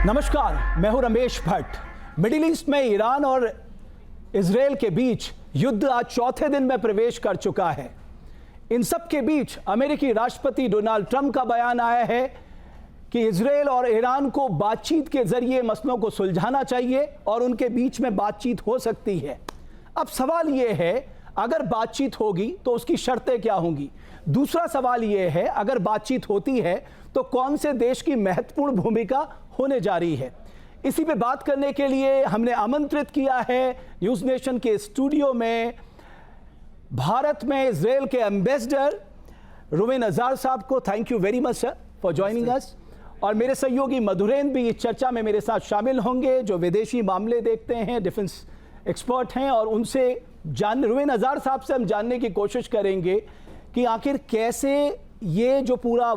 नमस्कार, मैं हूं रमेश भट्ट। मिडिल ईस्ट में ईरान और इजरायल के बीच युद्ध आज चौथे दिन में प्रवेश कर चुका है। इन सब के बीच अमेरिकी राष्ट्रपति डोनाल्ड ट्रंप का बयान आया है कि इजरायल और ईरान को बातचीत के जरिए मसलों को सुलझाना चाहिए और उनके बीच में बातचीत हो सकती है। अब सवाल यह है, अगर बातचीत होगी तो उसकी शर्तें क्या होंगी। दूसरा सवाल यह है, अगर बातचीत होती है तो कौन से देश की महत्वपूर्ण भूमिका होने जा रही है। इसी पे बात करने के लिए हमने आमंत्रित किया है न्यूज़ नेशन के स्टूडियो में भारत में इजरायल के एम्बेसडर रूवेन अजार साहब को। Thank you very much sir for joining us. और मेरे सहयोगी मधुरेन भी इस चर्चा में मेरे साथ शामिल होंगे, जो विदेशी मामले देखते हैं, डिफेंस एक्सपर्ट हैं, और उनसे रूवेन अजार साहब से हम जानने की कोशिश करेंगे कि आखिर कैसे ये जो पूरा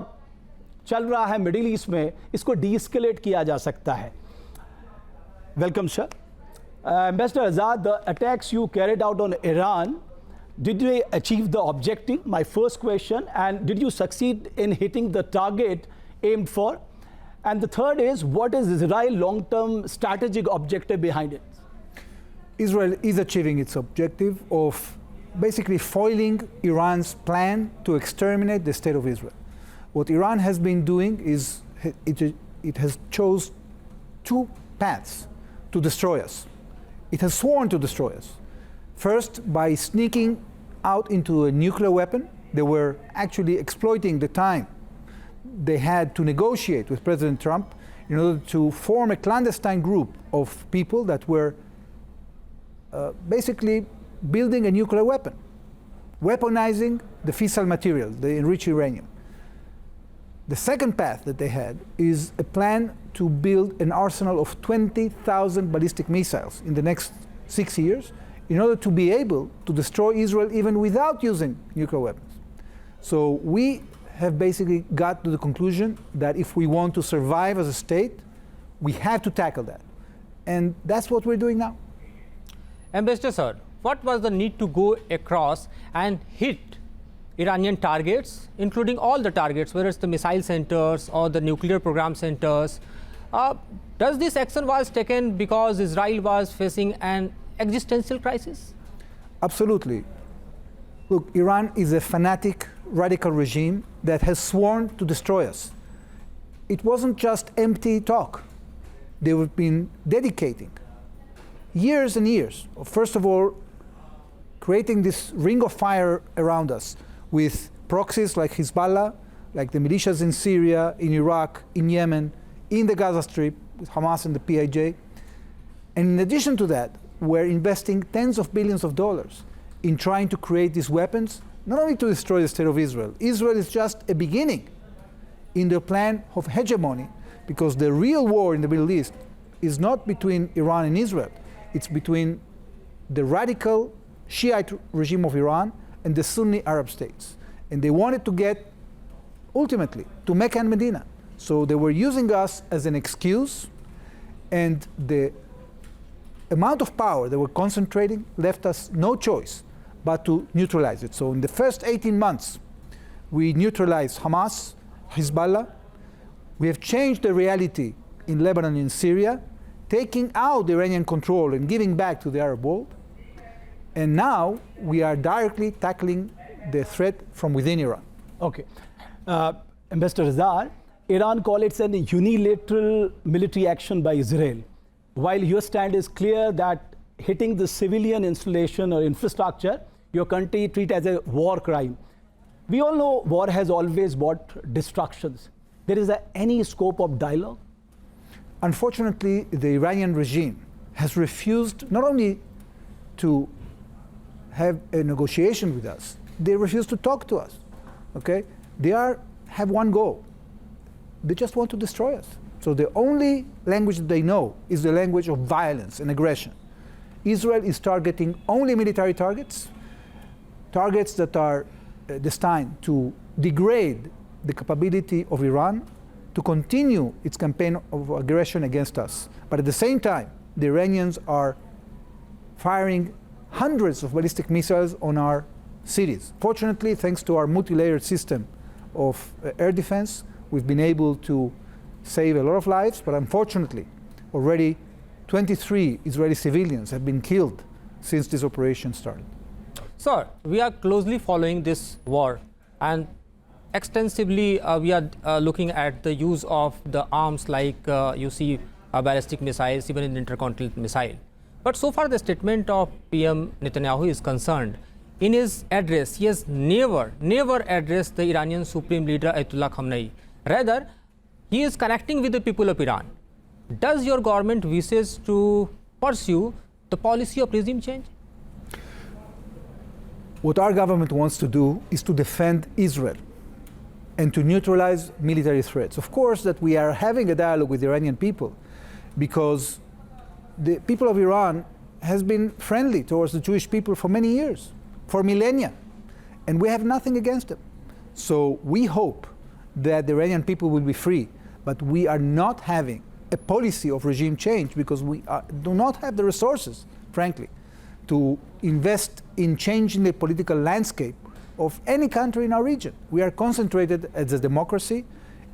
चल रहा है मिडिल ईस्ट में, इसको डीएस्केलेट किया जा सकता है। Welcome sir. Ambassador Azar, the attacks you carried out on Iran, did they achieve the objective? My first question. And did you succeed in hitting the target aimed for? And the third is, what is Israel's long-term strategic objective behind it? Israel is achieving its objective of basically foiling Iran's plan to exterminate the state of Israel. What Iran has been doing is it has chose two paths to destroy us. It has sworn to destroy us. First, by sneaking out into a nuclear weapon. They were actually exploiting the time they had to negotiate with President Trump in order to form a clandestine group of people that were basically building a nuclear weapon, weaponizing the fissile material, the enriched uranium. The second path that they had is a plan to build an arsenal of 20,000 ballistic missiles in the next 6 years in order to be able to destroy Israel even without using nuclear weapons. So we have basically got to the conclusion that if we want to survive as a state, we have to tackle that. And that's what we're doing now. Ambassador sir, what was the need to go across and hit Iranian targets, including all the targets, whether it's the missile centers or the nuclear program centers? Does this action was taken because Israel was facing an existential crisis? Absolutely. Look, Iran is a fanatic, radical regime that has sworn to destroy us. It wasn't just empty talk. They've been dedicating years and years of, first of all, creating this ring of fire around us with proxies like Hezbollah, like the militias in Syria, in Iraq, in Yemen, in the Gaza Strip, with Hamas and the PIJ. And in addition to that, we're investing tens of billions of dollars in trying to create these weapons, not only to destroy the state of Israel. Israel is just a beginning in their plan of hegemony, because the real war in the Middle East is not between Iran and Israel. It's between the radical Shiite regime of Iran and the Sunni Arab states. And they wanted to get, ultimately, to Mecca and Medina. So they were using us as an excuse, and the amount of power they were concentrating left us no choice but to neutralize it. So in the first 18 months, we neutralized Hamas, Hezbollah. We have changed the reality in Lebanon and Syria, taking out the Iranian control and giving back to the Arab world. And now we are directly tackling the threat from within Iran. Okay. Ambassador Azar, Iran calls it a unilateral military action by Israel, while your stand is clear that hitting the civilian installation or infrastructure, your country treat as a war crime. We all know war has always brought destructions. There is any scope of dialogue? Unfortunately, the Iranian regime has refused not only to have a negotiation with us, they refuse to talk to us. Okay? They have one goal. They just want to destroy us. So the only language that they know is the language of violence and aggression. Israel is targeting only military targets, targets that are destined to degrade the capability of Iran to continue its campaign of aggression against us. But at the same time, the Iranians are firing hundreds of ballistic missiles on our cities. Fortunately, thanks to our multi-layered system of air defense, we've been able to save a lot of lives, but unfortunately, already 23 Israeli civilians have been killed since this operation started. Sir, we are closely following this war, and extensively we are looking at the use of the arms like you see ballistic missiles, even in intercontinental missile. But so far the statement of PM Netanyahu is concerned. In his address, he has never addressed the Iranian Supreme Leader Ayatollah Khamenei. Rather, he is connecting with the people of Iran. Does your government wishes to pursue the policy of regime change? What our government wants to do is to defend Israel and to neutralize military threats. Of course, that we are having a dialogue with the Iranian people because the people of Iran has been friendly towards the Jewish people for many years, for millennia, and we have nothing against them. So we hope that the Iranian people will be free, but we are not having a policy of regime change because we do not have the resources, frankly, to invest in changing the political landscape of any country in our region. We are concentrated as a democracy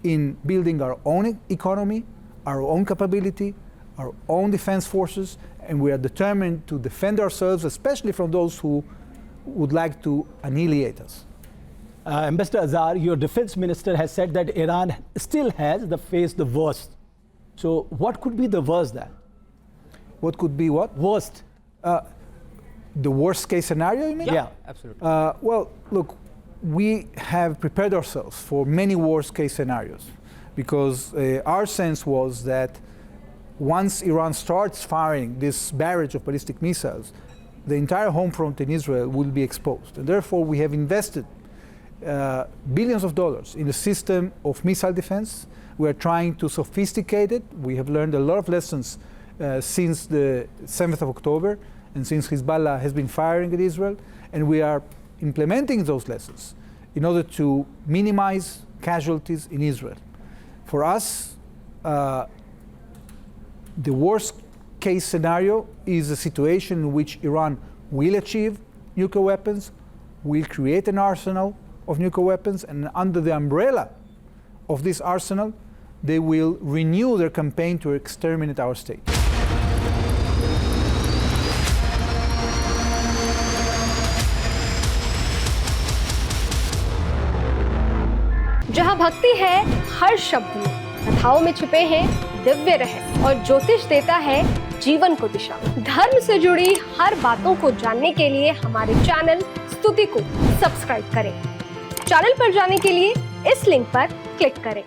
in building our own economy, our own capability, our own defense forces, and we are determined to defend ourselves, especially from those who would like to annihilate us. Ambassador Azar, your defense minister has said that Iran still has faced the worst. So what could be the worst then? What could be what? Worst. The worst case scenario, you mean? Yeah. Absolutely. Well, look, we have prepared ourselves for many worst case scenarios because our sense was that once Iran starts firing this barrage of ballistic missiles, the entire home front in Israel will be exposed. And therefore, we have invested billions of dollars in a system of missile defense. We are trying to sophisticate it. We have learned a lot of lessons since the 7th of October and since Hezbollah has been firing at Israel. And we are implementing those lessons in order to minimize casualties in Israel. For us, the worst case scenario is a situation in which Iran will achieve nuclear weapons, will create an arsenal of nuclear weapons, and under the umbrella of this arsenal, they will renew their campaign to exterminate our state. जहां भक्ति है हर शब्द में, कथाओं में छुपे हैं दिव्य रहस्य और ज्योतिष देता है जीवन को दिशा। धर्म से जुड़ी हर बातों को जानने के लिए हमारे चैनल स्तुति को सब्सक्राइब करें। चैनल पर जाने के लिए इस लिंक पर क्लिक करें।